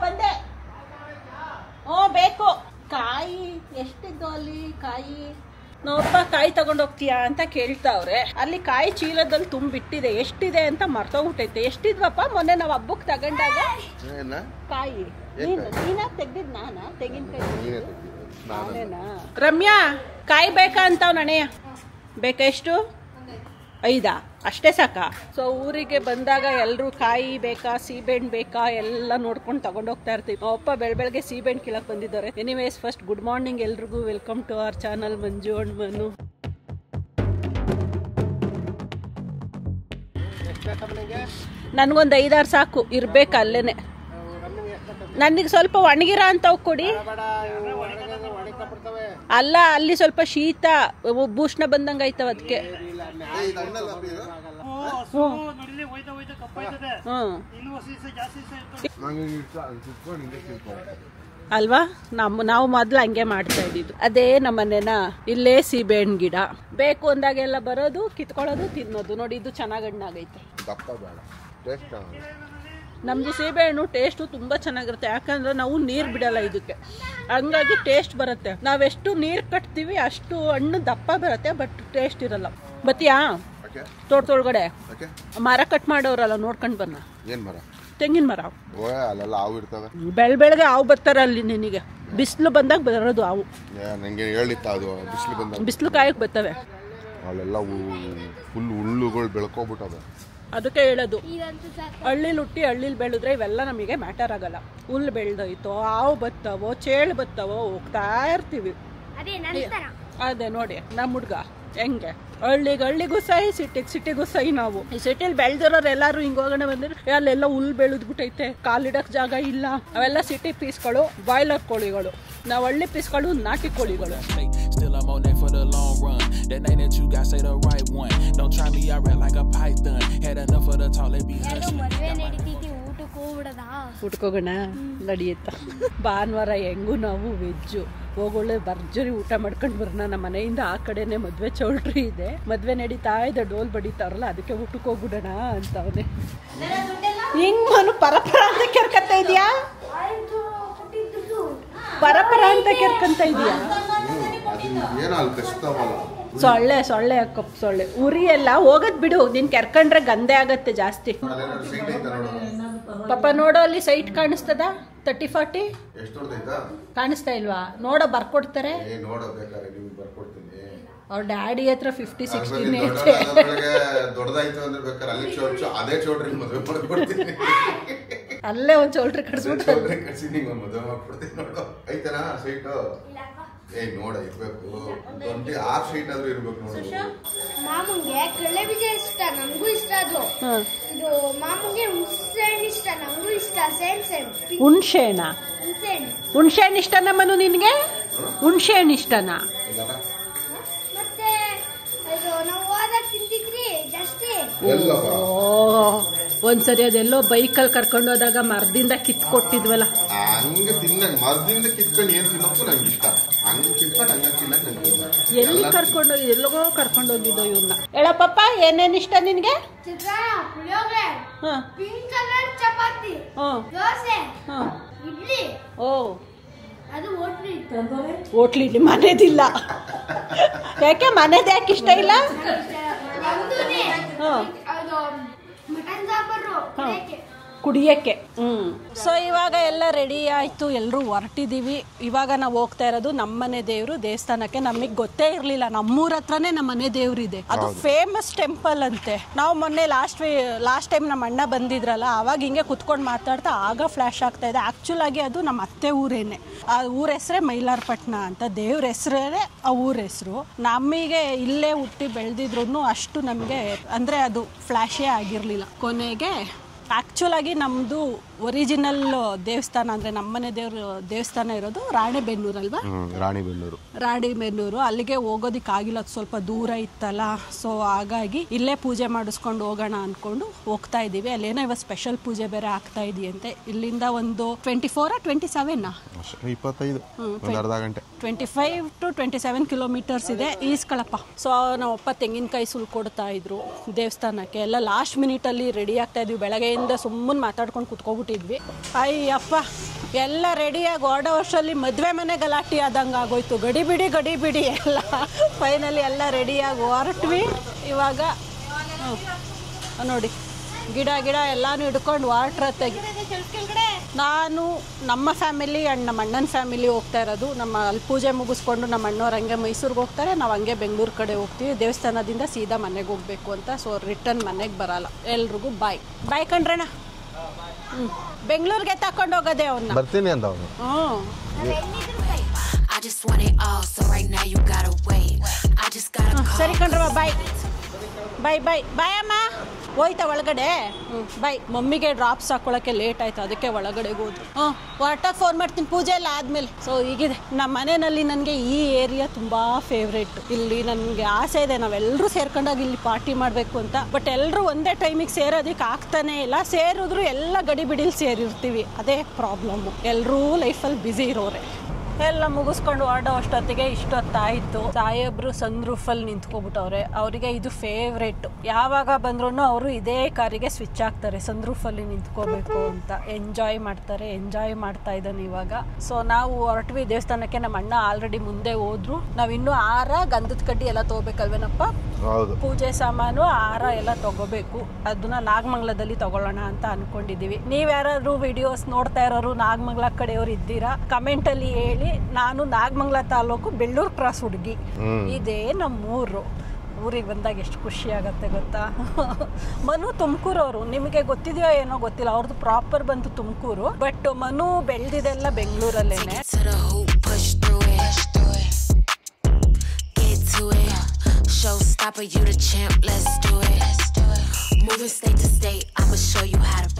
ಬಂದೆ. ಬೇಕು ಕಾಯಿ. ಎಷ್ಟಿದ್ದು ಅಲ್ಲಿ ಕಾಯಿ? ನಾವಪ್ಪ ಕಾಯಿ ತಗೊಂಡ್ ಹೋಗ್ತೀಯಾ ಅಂತ ಕೇಳ್ತಾವ್ರೆ. ಅಲ್ಲಿ ಕಾಯಿ ಚೀಲದಲ್ಲಿ ತುಂಬಿಟ್ಟಿದೆ. ಎಷ್ಟಿದೆ ಅಂತ ಮರ್ತೋಗ್ಬಿಟ್ಟೈತೆ. ಎಷ್ಟಿದ್ವಪ್ಪ ಮೊನ್ನೆ ನಾವ್ ಹಬ್ಬಕ್ ತಗೊಂಡಾಗ ಕಾಯಿ? ನೀನ ತೆಗ್ದಿದ್? ನಾನಾ ತೆಂಗಿನಕಾಯಿ? ನಾನೇನಾ? ರಮ್ಯಾ ಕಾಯಿ ಬೇಕಾ ಅಂತಾವ್ ನಣೆಯ? ಬೇಕಾ? ಎಷ್ಟು? 5 ಅಷ್ಟೇ ಸಾಕಾ? ಸೊ ಊರಿಗೆ ಬಂದಾಗ ಎಲ್ರು ಕಾಯಿ ಬೇಕಾ, ಸೀಬೆಹಣ್ಣು ಬೇಕಾ ಎಲ್ಲ ನೋಡ್ಕೊಂಡು ತಗೊಂಡೋಗ್ತಾ ಇರ್ತೀವಿ. ಅಪ್ಪ ಬೆಳಗ್ಗೆ ಸೀಬೆಹಣ್ಣು ಕೀಳಕ್ ಬಂದಿದ್ದಾರೆ. ಎನಿವೇಸ್ ಫಸ್ಟ್ ಗುಡ್ ಮಾರ್ನಿಂಗ್ ಎಲ್ರಿಗೂ. Welcome to our channel Manju and Manu. ನನ್ಗೊಂದು 5-6 ಸಾಕು ಇರ್ಬೇಕು ಅಲ್ಲೇನೆ. ನನಗೆ ಸ್ವಲ್ಪ ಒಣಗಿರ ಅಂತವ್ ಕೊಡಿ. ಅಲ್ಲ ಅಲ್ಲಿ ಸ್ವಲ್ಪ ಶೀತ ಭೂಷಣ ಬಂದಂಗ ಆಯ್ತವ ಅದಕ್ಕೆ. ಅಲ್ವಾ? ನಾವು ಮೊದ್ಲು ಹಂಗೆ ಮಾಡ್ತಾ ಇದ್ದಿದ್ದು. ಅದೇ ನಮ್ಮನೇನ ಇಲ್ಲೇ ಸೀಬೆಹಣ್ಣು ಗಿಡ. ಬೇಕು ಅಂದಾಗೆಲ್ಲ ಬರೋದು, ಕಿತ್ಕೊಳ್ಳೋದು, ತಿನ್ನೋದು. ನೋಡಿ ಇದು ಚೆನ್ನಾಗಿ ಹಣ್ಣಾಗೈತೆ. ನಮ್ದು ಸೀಬೆಹಣ್ಣು ಟೇಸ್ಟು ತುಂಬಾ ಚೆನ್ನಾಗಿರುತ್ತೆ. ಯಾಕಂದ್ರೆ ನಾವು ನೀರ್ ಬಿಡಲ್ಲ ಇದಕ್ಕೆ, ಹಂಗಾಗಿ ಟೇಸ್ಟ್ ಬರುತ್ತೆ. ನಾವೆಷ್ಟು ನೀರ್ ಕಟ್ತೀವಿ ಅಷ್ಟು ಹಣ್ಣು ದಪ್ಪ ಬರುತ್ತೆ, ಬಟ್ ಟೇಸ್ಟ್ ಇರಲ್ಲ. ಬತ್ತೀಯಾ ತೋಟದೊಳಗಡೆ? ಮರ ಕಟ್ ಮಾಡೋರಲ್ಲ, ನೋಡ್ಕೊಂಡ್ ಬನ್ನ. ತೆಂಗಿನ ಮರ. ಬೆಳಗ್ಗೆ ಹಾವು ಬರ್ತಾರ ಅಲ್ಲಿ. ನಿನಗೆ ಬಿಸಿಲು ಬಂದಾಗ ಬರೋದು ಹಾವು. ಬಿಸಿಲು ಕಾಯಕ್ ಬರ್ತವೆ. ಅದಕ್ಕೆ ಹೇಳೋದು, ಹಳ್ಳಿಲಿ ಹುಟ್ಟಿ ಹಳ್ಳಿಲಿ ಬೆಳೆದ್ರೆ ಇವೆಲ್ಲ ನಮಗೆ ಮ್ಯಾಟರ್ ಆಗಲ್ಲ. ಹುಲ್ಲು ಬೆಳೆದೋಯ್ತೋ, ಹಾವು ಬತ್ತವೋ, ಚೇಳು ಬತ್ತವೋ, ಹೋಗ್ತಾ ಇರ್ತೀವಿ. ಅದೇ ನೋಡಿ ನಮ್ಮ ಹುಡ್ಗ ಹೆಂಗೆ ಹಳ್ಳಿಗೂ ಸೈ, ಸಿಟಿಗೂ ಸೈ. ನಾವು ಈ ಸಿಟಿಲಿ ಬೆಳೆದಿರೋರು ಎಲ್ಲಾರು ಹಿಂಗ ಹೋಗೋಣ ಬಂದ್ರೆ ಅಲ್ಲೆಲ್ಲ ಹುಲ್ ಬೆಳೆದ್ಬಿಟ್ಟೈತೆ, ಕಾಲಿಡಕ್ ಜಾಗ ಇಲ್ಲ. ಅವೆಲ್ಲ ಸಿಟಿ ಪೀಸ್ಗಳು, ಬಾಯ್ಲರ್ ಕೋಳಿಗಳು. ನಾವು ಹಳ್ಳಿ ಪೀಸ್ಗಳು ನಾಟಿ ಕೋಳಿಗಳು. ಊಟಕ್ಕೋಗೋಣ ನಡೆಯುತ್ತ. ಭಾನುವಾರ ಹೆಂಗು ನಾವು ವೆಜ್ಜು. ಹೋಗೊಳ್ಳೆ ಭರ್ಜರಿ ಊಟ ಮಾಡ್ಕೊಂಡು ಬರೋಣ. ನಮ್ಮ ಮನೆಯಿಂದ ಆ ಕಡೆನೆ ಮದ್ವೆ ಚೌಲ್ಟ್ರಿ ಇದೆ. ಮದ್ವೆ ನಡೀತಾ ಇದೆ, ಡೋಲ್ ಬಡಿತಾರಲ್ಲ, ಅದಕ್ಕೆ ಊಟಕ್ಕೆ ಹೋಗ್ಬಿಡೋಣ ಅಂತ ಅವನೇ. ಹಿಂಗ್ ಮನು ಪರಪರ ಅಂತ ಕೆರ್ಕಂತ ಇದೀಯಾ? ಪರಪರ ಅಂತ ಕೆರ್ಕಂತ ಇದೀಯಾ? ಸೊಳ್ಳೆ ಕಪ್ಪು ಸೊಳ್ಳೆ ಉರಿ ಎಲ್ಲ ಹೋಗದ್ ಬಿಡು. ನೀನ್ ಕೆರ್ಕೊಂಡ್ರೆ ಗಂಧೆ ಆಗತ್ತೆ ಜಾಸ್ತಿ. ಪಾಪ ನೋಡೋ ಅಲ್ಲಿ ಸೈಟ್ ಕಾಣಿಸ್ತದ 30-40 ಕಾಣಿಸ್ತಾ ಇಲ್ವಾ? ನೋಡೋ ಬರ್ಕೊಡ್ತಾರೆ. ಅವ್ರ ಡ್ಯಾಡಿ ಹತ್ರ 50-60 ಐತೆ. ಅಲ್ಲೇ ಒಂದ್ ಚೌಲ್ಟ್ರಿ ಕಟ್ಸ್ಬಿಟ್ಟು ಮಾಮೂಂಗೆ ಕಳ್ಳೆ ಬೀಜ ಇಷ್ಟ, ನಂಗೂ ಇಷ್ಟ. ಅದು ಮಾಮೂಂಗೆ ಹುಣಸೆಹಣ್ಣು ಇಷ್ಟ, ನಂಗೂ ಇಷ್ಟ. ಸೇಮ್ ಹುಣಸೆಹಣ್ಣು ಇಷ್ಟನಾ ಮನು ನಿನ್ಗೆ? ಹುಣಸೆಹಣ್ಣು ಇಷ್ಟನಾ? ಮತ್ತೆ ನಾವು ಹೋದಾಗ ತಿಂತಿದ್ರಿ ಜಾಸ್ತಿ. ಒಂದ್ಸರಿ ಅದೆಲ್ಲೋ ಬೈಕಲ್ಲಿ ಕರ್ಕೊಂಡು ಹೋದಾಗ ಮರದಿಂದ ಕಿತ್ ಕೊಟ್ಟಿದ್ವಲ್ಲ, ಹಂಗ ತಿನ್ನಂಗ ಮರದಿಂದ ಕಿತ್ಕೊಂಡು ಏನ್ ತಿನ್ನೋಕ್ಕೂ ನಂಗೆ ಇಷ್ಟ. ಹಂಗ ಕಿತ್ಕೊಂಡು ಹಂಗ ತಿನ್ನಕ್ ಎಲ್ಲಿ ಕರ್ಕೊಂಡು ಎಲ್ಲಿಗೋ ಕರ್ಕೊಂಡು ಹೋಗಿದ್ದೋ ಇವನ್ನ. ಹೇಳಪ್ಪ ಏನೇನ್ ಇಷ್ಟ ನಿನ್ಗೆ? Puliyogare, pink colour chapati, dosa, idli. ಓ ಅದು ಹೋಟ್ಲಿ ಇಡ್ಲಿ. ಮನೆದಿಲ್ಲ. ಯಾಕೆ ಮನೆದ ಯಾಕೆ ಇಷ್ಟ ಇಲ್ಲ? ಮಟನ್ ಸಾಂಬಾರು ಕುಡಿಯಕ್ಕೆ. ಸೊ ಇವಾಗ ಎಲ್ಲ ರೆಡಿ ಆಯ್ತು, ಎಲ್ಲರೂ ಹೊರಟಿದೀವಿ. ಇವಾಗ ನಾವು ಹೋಗ್ತಾ ಇರೋದು ನಮ್ಮನೆ ದೇವ್ರು ದೇವಸ್ಥಾನಕ್ಕೆ. ನಮಗೆ ಗೊತ್ತೇ ಇರ್ಲಿಲ್ಲ, ನಮ್ಮೂರ ಹತ್ರನೇ ನಮ್ಮ ಮನೆ ದೇವ್ರಿದೆ. ಅದು ಫೇಮಸ್ ಟೆಂಪಲ್ ಅಂತೆ. ನಾವು ಮೊನ್ನೆ ಲಾಸ್ಟ್ ಟೈಮ್ ನಮ್ಮ ಅಣ್ಣ ಬಂದಿದ್ರಲ್ಲ, ಅವಾಗ ಹಿಂಗೆ ಕುತ್ಕೊಂಡು ಮಾತಾಡ್ತಾ ಆಗ ಫ್ಲಾಶ್ ಆಗ್ತಾ ಇದೆ. ಆಕ್ಚುಲ್ ಆಗಿ ಅದು ನಮ್ಮ ಅತ್ತೆ ಊರೇನೆ. ಆ ಊರ ಹೆಸರೇ ಮೈಲಾರಪಟ್ಟಣ ಅಂತ. ದೇವ್ರ ಹೆಸರೇ ಆ ಊರ ಹೆಸರು. ನಮಗೆ ಇಲ್ಲೇ ಹುಟ್ಟಿ ಬೆಳೆದಿದ್ರು ಅಷ್ಟು ನಮಗೆ ಅಂದರೆ ಅದು ಫ್ಲಾಶೇ ಆಗಿರಲಿಲ್ಲ. ಕೊನೆಗೆ ಆ್ಯಕ್ಚುಲ್ ಆಗಿ ನಮ್ಮದು ಒರಿಜಿನಲ್ ದೇವಸ್ಥಾನ ಅಂದರೆ ನಮ್ಮನೆ ದೇವಸ್ಥಾನ ಇರೋದು ರಾಣೆಬೆನ್ನೂರು ಅಲ್ವಾ? ರಾಣಿಬೆನ್ನೂರು. ಅಲ್ಲಿಗೆ ಹೋಗೋದಿಕ್ಕಾಗಿಲ್ಲ, ಅದು ಸ್ವಲ್ಪ ದೂರ ಇತ್ತಲ್ಲ. ಸೊ ಹಾಗಾಗಿ ಇಲ್ಲೇ ಪೂಜೆ ಮಾಡಿಸ್ಕೊಂಡು ಹೋಗೋಣ ಅಂದ್ಕೊಂಡು ಹೋಗ್ತಾ ಇದ್ದೀವಿ. ಅಲ್ಲೇನೋ ಇವಾಗ ಸ್ಪೆಷಲ್ ಪೂಜೆ ಬೇರೆ ಆಗ್ತಾ ಇದೆಯಂತೆ. ಇಲ್ಲಿಂದ ಒಂದು 24 27 25 ಅರ್ಧ ಗಂಟೆ 25 to 27 ಕಿಲೋಮೀಟರ್ಸ್ ಇದೆ. ಈಸ್ಕಳಪ್ಪ. ಸೊ ನಮ್ಮಪ್ಪ ತೆಂಗಿನಕಾಯಿ ಸುಲ್ಕೊಡ್ತಾ ಇದ್ರು ದೇವಸ್ಥಾನಕ್ಕೆ. ಎಲ್ಲ ಲಾಸ್ಟ್ ಮಿನಿಟಲ್ಲಿ ರೆಡಿ ಆಗ್ತಾ ಇದ್ವಿ. ಬೆಳಗ್ಗೆಯಿಂದ ಸುಮ್ಮನೆ ಮಾತಾಡ್ಕೊಂಡು ಕುತ್ಕೊಬಿಟ್ಟಿದ್ವಿ. ಅಯ್ಯಪ್ಪ ಎಲ್ಲ ರೆಡಿಯಾಗಿ ಹೊರಡೋ ವರ್ಷದಲ್ಲಿ ಮದುವೆ ಮನೆ ಗಲಾಟೆ ಆದಂಗೆ ಆಗೋಯ್ತು. ಗಡಿಬಿಡಿ ಎಲ್ಲ ಫೈನಲಿ ಎಲ್ಲ ರೆಡಿಯಾಗಿ ಹೊರಟ್ವಿ. ಇವಾಗ ನೋಡಿ ಗಿಡ ಎಲ್ಲಾನು ಹಿಡ್ಕೊಂಡು ಹೊರಟ್ರತ್ತಾಗಿ ನಾನು ನಮ್ಮ ಫ್ಯಾಮಿಲಿ ಆ್ಯಂಡ್ ನಮ್ಮ ಅಣ್ಣನ ಫ್ಯಾಮಿಲಿ ಹೋಗ್ತಾ ಇರೋದು. ನಮ್ಮ ಅಲ್ಲಿ ಪೂಜೆ ಮುಗಿಸ್ಕೊಂಡು ನಮ್ಮ ಅಣ್ಣವ್ರು ಹಂಗೆ ಮೈಸೂರಿಗೆ ಹೋಗ್ತಾರೆ, ನಾವು ಹಂಗೆ ಬೆಂಗಳೂರು ಕಡೆ ಹೋಗ್ತೀವಿ. ದೇವಸ್ಥಾನದಿಂದ ಸೀದಾ ಮನೆಗೆ ಹೋಗ್ಬೇಕು ಅಂತ. ಸೊ ರಿಟರ್ನ್ ಮನೆಗೆ ಬರಲ್ಲ. ಎಲ್ರಿಗೂ ಬಾಯ್ ಕಣ್ರಣ್ಣ. ಬೆಂಗಳೂರಿಗೆ ತಕೊಂಡು ಹೋಗೋದೆ ಅವನ್ನ. ಬರ್ತೀನಿ ಅಂತ ಅವನು. ಸರಿ ಕಣ್ರವ ಬಾಯ್ ಅಮ್ಮ. ಹೋಯ್ತಾ ಒಳಗಡೆ? ಬಾಯ್. ಮಮ್ಮಿಗೆ ಡ್ರಾಪ್ಸ್ ಹಾಕೊಳ್ಳೋಕ್ಕೆ ಲೇಟ್ ಆಯ್ತು, ಅದಕ್ಕೆ ಒಳಗಡೆಗೆ ಹೋದ್ರು. ವಾಟಾಗಿ ಫೋನ್ ಮಾಡ್ತೀನಿ ಪೂಜೆ ಎಲ್ಲ ಆದಮೇಲೆ. ಸೊ ಹೀಗಿದೆ ನಮ್ಮ ಮನೆಯಲ್ಲಿ. ನನಗೆ ಈ ಏರಿಯಾ ತುಂಬ ಫೇವ್ರೇಟ್. ಇಲ್ಲಿ ನನಗೆ ಆಸೆ ಇದೆ ನಾವೆಲ್ಲರೂ ಸೇರ್ಕೊಂಡಾಗ ಇಲ್ಲಿ ಪಾರ್ಟಿ ಮಾಡಬೇಕು ಅಂತ. ಬಟ್ ಎಲ್ಲರೂ ಒಂದೇ ಟೈಮಿಗೆ ಸೇರೋದಕ್ಕೆ ಆಗ್ತಾನೆ ಇಲ್ಲ. ಸೇರಿದ್ರು ಎಲ್ಲ ಗಡಿಬಿಡಿಲಿ ಸೇರಿರ್ತೀವಿ, ಅದೇ ಪ್ರಾಬ್ಲಮ್ಮು. ಎಲ್ಲರೂ ಲೈಫಲ್ಲಿ ಬ್ಯುಸಿ ಇರೋರೆ. ಎಲ್ಲ ಮುಗಿಸ್ಕೊಂಡು ಹೊರಡೋ ಅಷ್ಟೊತ್ತಿಗೆ ಇಷ್ಟೊತ್ತಾಯಿತು. ಸಾಹೇಬ್ರು ಸನ್ರೂಫಲ್ಲಿ ನಿಂತ್ಕೊಬಿಟ್ಟವ್ರೆ. ಅವರಿಗೆ ಇದು ಫೇವ್ರೇಟ್. ಯಾವಾಗ ಬಂದ್ರೂ ಅವರು ಇದೇ ಕಾರಿಗೆ ಸ್ವಿಚ್ ಆಗ್ತಾರೆ, ಸನ್ರೂಫಲ್ಲಿ ನಿಂತ್ಕೋಬೇಕು ಅಂತ. ಎಂಜಾಯ್ ಮಾಡ್ತಾ ಇದ್ದಾನೆ ಇವಾಗ. ಸೊ ನಾವು ಹೊರಟ್ವಿ ದೇವಸ್ಥಾನಕ್ಕೆ. ನಮ್ಮ ಅಣ್ಣ ಆಲ್ರೆಡಿ ಮುಂದೆ ಹೋದ್ರು. ನಾವಿನ್ನೂ ಹಾರ, ಗಂಧದ ಕಡ್ಡಿ ಎಲ್ಲ ತೊಗೋಬೇಕಲ್ವೇನಪ್ಪ? ಪೂಜೆ ಸಾಮಾನು, ಹಾರ ಎಲ್ಲ ತಗೋಬೇಕು. ಅದನ್ನ ನಾಗಮಂಗಲದಲ್ಲಿ ತಗೊಳ್ಳೋಣ ಅಂತ ಅನ್ಕೊಂಡಿದೀವಿ. ನೀವ್ಯಾರಾದ್ರೂ ವಿಡಿಯೋಸ್ ನೋಡ್ತಾ ಇರೋರು ನಾಗಮಂಗಲ ಕಡೆಯವ್ರು ಇದ್ದೀರಾ? ಕಮೆಂಟಲ್ಲಿ ಹೇಳಿ. ನಾನು ನಾಗಮಂಗಲ ತಾಲೂಕು ಬೆಳ್ಳೂರು ಕ್ರಾಸ್ ಹುಡುಗಿ. ಇದೇ ನಮ್ಮೂರು. ಊರಿಗೆ ಬಂದಾಗ ಎಷ್ಟು ಖುಷಿ ಆಗತ್ತೆ ಗೊತ್ತಾ. ಮನು ತುಮಕೂರವರು. ನಿಮಗೆ ಗೊತ್ತಿದೆಯೋ ಏನೋ ಗೊತ್ತಿಲ್ಲ, ಅವ್ರದ್ದು ಪ್ರಾಪರ್ ಬಂತು ತುಮಕೂರು. ಬಟ್ ಮನು ಬೆಳೆದಿದೆಲ್ಲ ಬೆಂಗಳೂರಲ್ಲೇನೆ.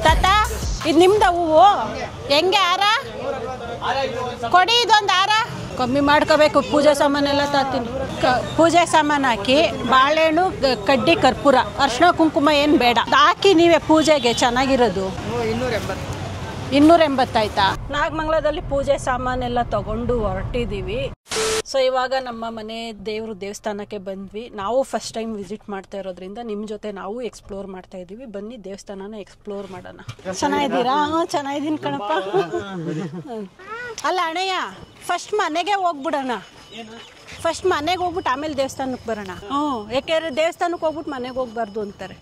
ತಾತ ಇದು ನಿಮ್ದ ಹೂವು? ಹೆಂಗೆ ಹಾರ ಕೊಡಿ, ಇದೊಂದು ಹಾರ ಕಮ್ಮಿ ಮಾಡ್ಕೋಬೇಕು. ಪೂಜೆ ಸಾಮಾನೆಲ್ಲ ತಾತೀನಿ. ಪೂಜೆ ಸಾಮಾನು ಹಾಕಿ, ಬಾಳೆಹಣ್ಣು, ಕಡ್ಡಿ, ಕರ್ಪೂರ, ಅರ್ಶಿನ ಕುಂಕುಮ ಏನು ಬೇಡ, ಹಾಕಿ ನೀವೇ ಪೂಜೆಗೆ. ಚೆನ್ನಾಗಿರೋದು 280 ಆಯ್ತಾ? ನಾಗಮಂಗಲದಲ್ಲಿ ಪೂಜೆ ಸಾಮಾನೆಲ್ಲ ತಗೊಂಡು ಹೊರಟಿದ್ದೀವಿ. ಸೊ ಇವಾಗ ನಮ್ಮ ಮನೆ ದೇವಸ್ಥಾನಕ್ಕೆ ಬಂದ್ವಿ. ನಾವು ಫಸ್ಟ್ ಟೈಮ್ ವಿಸಿಟ್ ಮಾಡ್ತಾ ಇರೋದ್ರಿಂದ ನಿಮ್ಮ ಜೊತೆ ನಾವು ಎಕ್ಸ್ಪ್ಲೋರ್ ಮಾಡ್ತಾ ಇದ್ದೀವಿ. ಬನ್ನಿ ದೇವಸ್ಥಾನನ ಎಕ್ಸ್ಪ್ಲೋರ್ ಮಾಡೋಣ. ಚೆನ್ನಾಗಿದ್ದೀರಾ? ಚೆನ್ನಾಗಿದ್ದೀನಿ ಕಣಪ್ಪ. ಅಲ್ಲ ಅಣ್ಣಯ್ಯ, ಫಸ್ಟ್ ಮನೆಗೆ ಹೋಗ್ಬಿಡೋಣ. ಫಸ್ಟ್ ಮನೆಗೆ ಹೋಗ್ಬಿಟ್ಟು ಆಮೇಲೆ ದೇವಸ್ಥಾನಕ್ಕೆ ಬರೋಣ. ಯಾಕೆಂದ್ರೆ ದೇವಸ್ಥಾನಕ್ಕೆ ಹೋಗ್ಬಿಟ್ಟು ಮನೆಗೆ ಹೋಗ್ಬಾರ್ದು ಅಂತಾರೆ.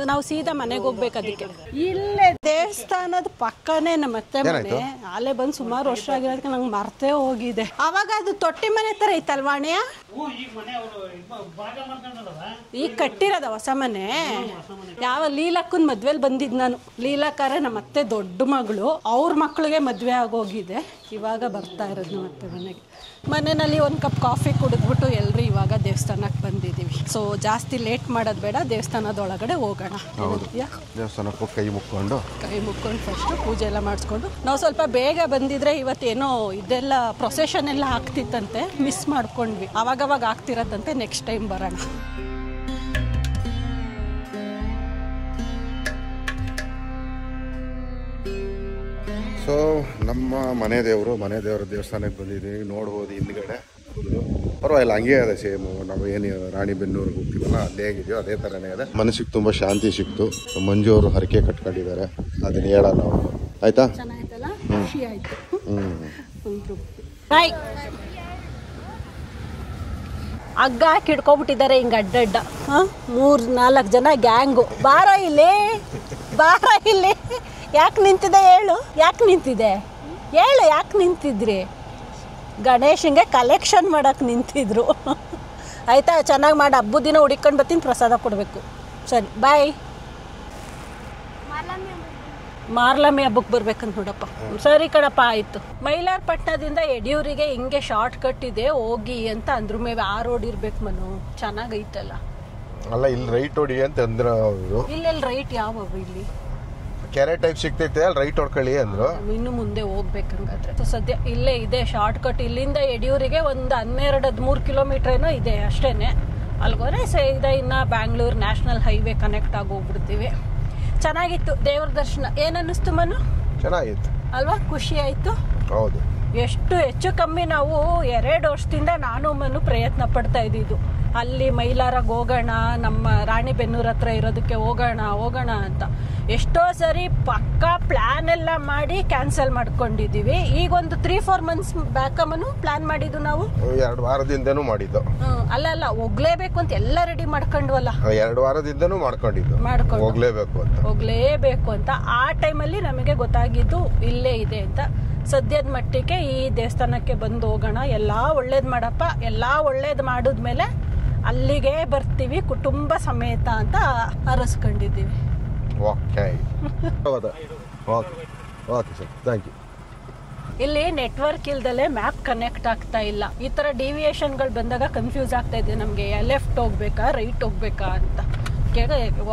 ನಾವು ಸೀದಾ ಮನೆಗೆ ಹೋಗ್ಬೇಕು. ಅದಕ್ಕೆ ಇಲ್ಲೇ ದೇವಸ್ಥಾನದ ಪಕ್ಕನೇ ನಮ್ಮ ಅತ್ತೆ ಮನೆ. ಅಲ್ಲೇ ಬಂದು ಸುಮಾರು ವರ್ಷ ಆಗಿರೋದಕ್ಕೆ ನಂಗೆ ಮರ್ತೇ ಹೋಗಿದೆ. ಅವಾಗ ಅದು ತೊಟ್ಟಿ ಮನೆ ತರ ಇತ್ತಲ್ವಾ ಅಣ್ಣಯ್ಯ? ಈಗ ಕಟ್ಟಿರೋದ ಹೊಸ ಮನೆ. ಯಾವ ಲೀಲಕ್ಕನ ಮದ್ವೆಲಿ ಬಂದಿದ್ ನಾನು. ಲೀಲಕ್ಕಾರೆ ನಮ್ಮ ಅತ್ತೆ ದೊಡ್ಡ ಮಗಳು, ಅವ್ರ ಮಕ್ಳಿಗೆ ಮದ್ವೆ ಆಗೋಗಿದೆ. ಇವಾಗ ಬರ್ತಾ ಇರೋದು ನಮ್ಮ ಅತ್ತೆ ಮನೆಗೆ. ಮನೆಯಲ್ಲಿ ಒಂದು ಕಪ್ ಕಾಫಿ ಕುಡಿದ್ಬಿಟ್ಟು ಎಲ್ಲರೂ ಇವಾಗ ದೇವಸ್ಥಾನಕ್ಕೆ ಬಂದಿದ್ದೀವಿ. ಸೊ ಜಾಸ್ತಿ ಲೇಟ್ ಮಾಡೋದು ಬೇಡ, ದೇವಸ್ಥಾನದೊಳಗಡೆ ಹೋಗೋಣ. ದೇವಸ್ಥಾನಕ್ಕೂ ಕೈ ಮುಕ್ಕೊಂಡು ಫಸ್ಟು ಪೂಜೆ ಎಲ್ಲ ಮಾಡಿಸ್ಕೊಂಡು. ನಾವು ಸ್ವಲ್ಪ ಬೇಗ ಬಂದಿದ್ರೆ ಇವತ್ತೇನೋ ಇದೆಲ್ಲ ಪ್ರೊಸೆಷನ್ ಎಲ್ಲ ಆಗ್ತಿತ್ತಂತೆ, ಮಿಸ್ ಮಾಡ್ಕೊಂಡ್ವಿ. ಅವಾಗವಾಗ ಆಗ್ತಿರತ್ತಂತೆ, ನೆಕ್ಸ್ಟ್ ಟೈಮ್ ಬರೋಣ. ಸೊ ನಮ್ಮ ಮನೆ ದೇವರು ದೇವಸ್ಥಾನಕ್ಕೆ ಬಂದಿದ್ದೀವಿ. ನೋಡ್ಬೋದು ಹಿಂದ್ಗಡೆ ಪರವಾಗಿಲ್ಲ, ಹಂಗೆ ಇದೆ ಸೇಮು. ನಾವು ಏನು ರಾಣಿಬೆನ್ನೂರಿಗೆ ಹೋಗ್ತೀವಲ್ಲ ಅಲ್ಲೇ ಹೇಗಿದೆಯೋ ಅದೇ ಥರನೇ ಇದೆ. ಮನಸ್ಸಿಗೆ ತುಂಬ ಶಾಂತಿ ಸಿಕ್ತು. ಮಂಜು ಅವರು ಹರಕೆ ಕಟ್ಕೊಂಡಿದ್ದಾರೆ, ಅದನ್ನ ಹೇಳೋಣ ಅವರು. ಆಯ್ತಾ? ಹಗ್ಗ ಹಾಕಿ ಹಿಡ್ಕೊಬಿಟ್ಟಿದ್ದಾರೆ ಹಿಂಗೆ ಅಡ್ಡಡ್ಡ. 3-4 ಜನ ಗ್ಯಾಂಗು. ಬಾರ ಇಲ್ಲಿ. ಯಾಕೆ ನಿಂತಿದೆ ಹೇಳು? ಯಾಕೆ ನಿಂತಿದ್ರಿ? ಗಣೇಶಂಗೆ ಕಲೆಕ್ಷನ್ ಮಾಡಕ್ಕೆ ನಿಂತಿದ್ರು. ಆಯಿತಾ? ಚೆನ್ನಾಗಿ ಮಾಡಿ ಹಬ್ಬದ ದಿನ ಹುಡುಕೊಂಡು ಬರ್ತೀನಿ, ಪ್ರಸಾದ ಕೊಡಬೇಕು. ಸರಿ ಬಾಯ್. ಮಾರ್ಲಮ್ಮಿ ಹಬ್ಬಕ್ಕೆ ಬರ್ಬೇಕಂತ ನೋಡಪ್ಪ. ಸರಿ ಕಣಪ್ಪ, ಆಯಿತು. ಮೈಲಾರಪಟ್ಟಣದಿಂದ ಯಡಿಯೂರಿಗೆ ಹಿಂಗೆ ಶಾರ್ಟ್ ಕಟ್ ಇದೆ ಹೋಗಿ ಅಂತ ಅಂದ್ರ ಮೇಲೆ. ಆ ರೋಡ್ ಇರ್ಬೇಕು ಮನು, ಚೆನ್ನಾಗೈತಲ್ಲ. ಅಲ್ಲ, ಇಲ್ಲಿ ರೈಟ್ ಹೊಡಿ ಅಂತ ಅಂದ್ರ ಅವರು. ಇಲ್ಲೆಲ್ಲಿ ರೈಟ್ ಯಾವ ಇಲ್ಲಿ ಕೆರೆ ಟೈಪ್ ಸಿಗ್ತೈತೆ, ಅಲ್ಲಿ ರೈಟ್ ಹೊಡ್ಕೊಳ್ಳಿ ಅಂದ್ರು. ಇನ್ನು ಮುಂದೆ ಹೋಗ್ಬೇಕಂಗಾದ್ರೆ. ಸದ್ಯ ಇಲ್ಲೇ ಇದೆ ಶಾರ್ಟ್ ಕಟ್. ಇಲ್ಲಿಂದ ಯಡಿಯೂರಿಗೆ ಒಂದು 12-13 ಕಿಲೋಮೀಟರ್ ಏನೋ ಇದೆ ಅಷ್ಟೇನೆ. ಅಲ್ಗೋರೆ ಸೀದಾ ಇನ್ನು ಬ್ಯಾಂಗ್ಳೂರ್ ನ್ಯಾಷನಲ್ ಹೈವೇ ಕನೆಕ್ಟ್ ಆಗಿ ಹೋಗ್ಬಿಡ್ತೀವಿ. ಚೆನ್ನಾಗಿತ್ತು ದೇವ್ರ ದರ್ಶನ. ಏನ್ ಅನ್ನಿಸ್ತು ಮನು? ಚೆನ್ನಾಗಿತ್ತು ಅಲ್ವಾ? ಖುಷಿ ಆಯ್ತು. ಹೌದು. ಎಷ್ಟು ಹೆಚ್ಚು ಕಮ್ಮಿ ನಾವು 2 ವರ್ಷದಿಂದ ನಾನು ಮನು ಪ್ರಯತ್ನ ಪಡ್ತಾ ಇದ್ದಿದ್ದು ಅಲ್ಲಿ ಮೈಲಾರಾಗ ಹೋಗೋಣ, ನಮ್ಮ ರಾಣಿಬೆನ್ನೂರು ಹತ್ರ ಇರೋದಕ್ಕೆ ಹೋಗೋಣ ಅಂತ. ಎಷ್ಟೋ ಸರಿ ಪಕ್ಕಾ ಪ್ಲ್ಯಾನ್ ಎಲ್ಲ ಮಾಡಿ ಕ್ಯಾನ್ಸಲ್ ಮಾಡ್ಕೊಂಡಿದ್ದೀವಿ. ಈಗ ಒಂದು 3-4 ಮಂತ್ಸ್ ಬ್ಯಾಕಮ್ಮನು ಪ್ಲ್ಯಾನ್ ಮಾಡಿದ್ದು ನಾವು 2 ವಾರದಿಂದನೂ ಮಾಡಿದ್ದು. ಅಲ್ಲ ಹೋಗ್ಲೇಬೇಕು ಅಂತ ಎಲ್ಲ ರೆಡಿ ಮಾಡ್ಕೊಂಡ್ವಲ್ಲ. 2 ವಾರದಿಂದನೂ ಹೋಗ್ಲೇಬೇಕು ಅಂತ. ಆ ಟೈಮಲ್ಲಿ ನಮಗೆ ಗೊತ್ತಾಗಿದ್ದು ಇಲ್ಲೇ ಇದೆ ಅಂತ. ಸದ್ಯದ ಮಟ್ಟಿಗೆ ಈ ದೇವಸ್ಥಾನಕ್ಕೆ ಬಂದು ಹೋಗೋಣ, ಎಲ್ಲ ಒಳ್ಳೇದು ಮಾಡಪ್ಪ, ಎಲ್ಲ ಒಳ್ಳೇದು ಮಾಡಿದ್ಮೇಲೆ ಅಲ್ಲಿಗೆ ಬರ್ತೀವಿ ಕುಟುಂಬ ಸಮೇತ ಅಂತ ಅರಸ್ಕೊಂಡಿದ್ದೀವಿ. ಇಲ್ಲಿ ನೆಟ್ವರ್ಕ್ ಇಲ್ದಲೆ ಮ್ಯಾಪ್ ಕನೆಕ್ಟ್ ಆಗ್ತಾ ಇಲ್ಲ. ಈ ತರ ಡಿವಿಯೇಷನ್ಗಳು ಬಂದಾಗ ಕನ್ಫ್ಯೂಸ್ ಆಗ್ತಾ ಇದೆ ನಮಗೆ, ಲೆಫ್ಟ್ ಹೋಗ್ಬೇಕಾ ರೈಟ್ ಹೋಗ್ಬೇಕಾ ಅಂತ.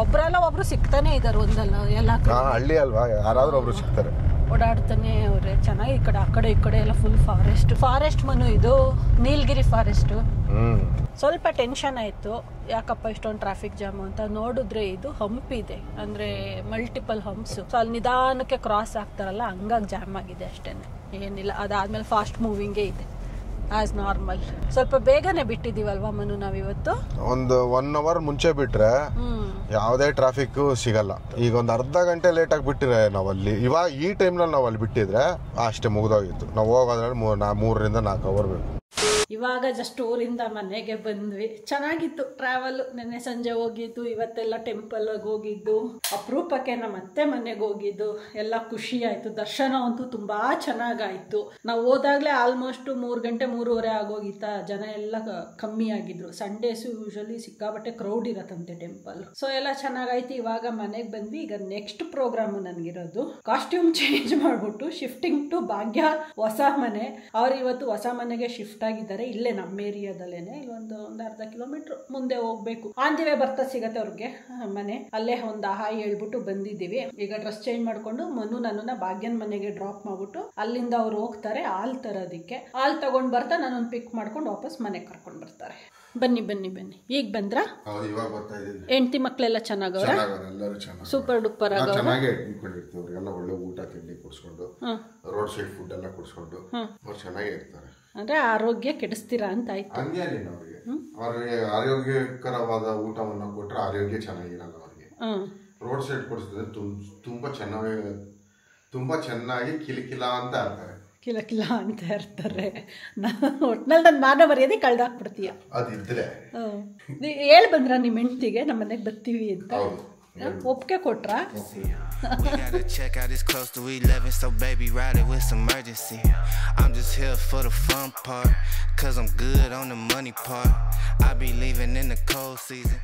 ಒಬ್ರಲ್ಲ ಒಬ್ರು ಸಿಗ್ತಾನೆ ಇದಾರೆ, ಒಂದಲ್ಲ ಎಲ್ಲ ಹಳ್ಳಿ ಅಲ್ವಾ, ಯಾರಾದ್ರೂ ಒಬ್ರು ಸಿಗ್ತಾರೆ, ಓಡಾಡ್ತಾನೆ ಅವ್ರೆ. ಚೆನ್ನಾಗಿ ಈ ಕಡೆ ಎಲ್ಲ ಫುಲ್ ಫಾರೆಸ್ಟ್ ಮನು. ಇದು ನೀಲಗಿರಿ ಫಾರೆಸ್ಟ್. ಸ್ವಲ್ಪ ಟೆನ್ಷನ್ ಆಯ್ತು, ಯಾಕಪ್ಪ ಇಷ್ಟೊಂದು ಟ್ರಾಫಿಕ್ ಜಾಮ್ ಅಂತ. ನೋಡಿದ್ರೆ ಇದು ಹಂಪ್ ಇದೆ, ಅಂದ್ರೆ ಮಲ್ಟಿಪಲ್ ಹಂಪ್ಸ್. ಸೊ ಅಲ್ಲಿ ನಿಧಾನಕ್ಕೆ ಕ್ರಾಸ್ ಆಗ್ತಾರಲ್ಲ, ಹಂಗಾಗಿ ಜಾಮ್ ಆಗಿದೆ ಅಷ್ಟೇನೆ, ಏನಿಲ್ಲ. ಅದಾದ್ಮೇಲೆ ಫಾಸ್ಟ್ ಮೂವಿಂಗೇ ಇದೆ ಆಸ್ ನಾರ್ಮಲ್. ಸ್ವಲ್ಪ ಬೇಗನೆ ಬಿಟ್ಟಿದೀವಲ್ವಾ ಮನು ನಾವಿವತ್ತು. ಒಂದು 1 ಅವರ್ ಮುಂಚೆ ಬಿಟ್ರೆ ಯಾವುದೇ ಟ್ರಾಫಿಕ್ ಸಿಗಲ್ಲ. ಈಗ ಒಂದು ಅರ್ಧ ಗಂಟೆ ಲೇಟ್ ಆಗಿ ಬಿಟ್ಟಿದ್ರೆ ನಾವಲ್ಲಿ, ಇವಾಗ ಈ ಟೈಮ್ನಲ್ಲಿ ನಾವು ಅಲ್ಲಿ ಬಿಟ್ಟಿದ್ರೆ ಅಷ್ಟೇ ಮುಗ್ದೋಗಿತ್ತು. ನಾವು ಹೋಗೋದ್ರಲ್ಲಿ 3 ರಿಂದ 4 ಅವರ್ ಬೇಕು. ಇವಾಗ ಜಸ್ಟ್ ಊರಿಂದ ಮನೆಗೆ ಬಂದ್ವಿ. ಚೆನ್ನಾಗಿತ್ತು ಟ್ರಾವೆಲ್. ನೆನ್ನೆ ಸಂಜೆ ಹೋಗಿದ್ದು, ಇವತ್ತೆಲ್ಲ ಟೆಂಪಲ್ಗೆ ಹೋಗಿದ್ದು, ಅಪರೂಪಕ್ಕೆ ನಮ್ಮ ಅತ್ತೆ ಮನೆಗೆ ಹೋಗಿದ್ದು, ಎಲ್ಲ ಖುಷಿ ಆಯ್ತು. ದರ್ಶನ ಅಂತೂ ತುಂಬಾ ಚೆನ್ನಾಗಾಯ್ತು. ನಾವು ಹೋದಾಗ್ಲೇ ಆಲ್ಮೋಸ್ಟ್ 3 ಗಂಟೆ 3:30 ಆಗೋಗಿತ್ತ. ಜನ ಎಲ್ಲ ಕಮ್ಮಿ ಆಗಿದ್ರು. ಸಂಡೇಸು ಯೂಶಲಿ ಸಿಕ್ಕಾಬಟ್ಟೆ ಕ್ರೌಡ್ ಇರತ್ತಂತೆ ಟೆಂಪಲ್. ಸೊ ಎಲ್ಲ ಚೆನ್ನಾಗಾಯ್ತು. ಇವಾಗ ಮನೆಗೆ ಬಂದ್ವಿ. ಈಗ ನೆಕ್ಸ್ಟ್ ಪ್ರೋಗ್ರಾಮ್ ನನಗಿರೋದು ಕಾಸ್ಟ್ಯೂಮ್ ಚೇಂಜ್ ಮಾಡ್ಬಿಟ್ಟು ಶಿಫ್ಟಿಂಗ್ ಟು ಭಾಗ್ಯ ಹೊಸ ಮನೆ. ಅವ್ರು ಇವತ್ತು ಹೊಸ ಮನೆಗೆ ಶಿಫ್ಟ್ ಆಗಿದ್ದಾರೆ. ಇಲ್ಲೇ ನಮ್ಮ ಏರಿಯಾದಲ್ಲೇನೆ, ಇಲ್ಲೊಂದು ಅರ್ಧ ಕಿಲೋಮೀಟರ್ ಮುಂದೆ ಹೋಗ್ಬೇಕು. ಆನ್ ದಿ ವೇ ಬರ್ತಾ ಸಿಗತ್ತೆ ಅವ್ರಿಗೆ ಮನೆ. ಅಲ್ಲೇ ಒಂದು ಹಾಯ್ ಹೇಳ್ಬಿಟ್ಟು ಬಂದಿದ್ದೀವಿ. ಈಗ ಡ್ರೆಸ್ ಚೇಂಜ್ ಮಾಡ್ಕೊಂಡು ಮನು ನನ್ನನ್ನ ಭಾಗ್ಯನ ಮನೆಗೆ ಡ್ರಾಪ್ ಮಾಡ್ಬಿಟ್ಟು ಅಲ್ಲಿಂದ ಅವ್ರು ಹೋಗ್ತಾರೆ ಹಾಲ್ ತರೋದಿಕ್ಕೆ. ಹಾಲ್ ತಗೊಂಡ್ ಬರ್ತಾ ನಾನೊಂದು ಪಿಕ್ ಮಾಡ್ಕೊಂಡು ವಾಪಸ್ ಮನೆಗೆ ಕರ್ಕೊಂಡು ಬರ್ತಾರೆ. ಬನ್ನಿ ಈಗ ಬಂದ್ರ? ಹೆಂಡತಿ ಮಕ್ಳೆಲ್ಲ ಚೆನ್ನಾಗವ್ರ? ಸೂಪರ್ ಡೂಪರ್ ಆಗ ಒಳ್ಳೆ ಊಟ ತಿಂಡಿ ಕೊಡ್ಸ್ಕೊಂಡು, ರೋಡ್ ಸೈಡ್ ಫುಡ್ ಎಲ್ಲ ಕೊಡ್ಸ್ಕೊಂಡು ಅವ್ರು ಚೆನ್ನಾಗೇ ಇರ್ತಾರೆ. ಅಂದ್ರೆ ಆರೋಗ್ಯ ಕೆಡಿಸ್ತೀರಾ ಅಂತ ಆಯ್ತು. ಹಂಗೇನಿಲ್ಲ, ಅವ್ರಿಗೆ ಆರೋಗ್ಯಕರವಾದ ಊಟವನ್ನು ಕೊಟ್ರೆ ಆರೋಗ್ಯ ಚೆನ್ನಾಗಿರಲ್ಲ. ಅವ್ರಿಗೆ ರೋಡ್ ಸೈಡ್ ಕೊಡಿಸಿದ್ರೆ ತುಂಬಾ ಚೆನ್ನಾಗಿ ಕಿಲಕಿಲ ಅಂತ ಇರ್ತಾರೆ. ಒಟ್ನಲ್ಲಿ ನನ್ನ ಮಾನ ಮರ್ಯಾದೆ ಕಳ್ದಾಕ್ಬಿಡ್ತೀಯ. ಅದಿದ್ರೆ ಹೇಳ್ ಬಂದ್ರ ನಿಮ್ಮ ಹೆಂಡತಿಗೆ ನಮ್ಮ ಮನೆಗೆ ಬರ್ತೀವಿ ಅಂತ ಒಪ್ಪಿಗೆ ಕೊಟ್ರಾ? We gotta check out, it's close to 11, so baby ride it with some urgency. I'm just here for the fun part, cause I'm good on the money part. I be leaving in the cold season.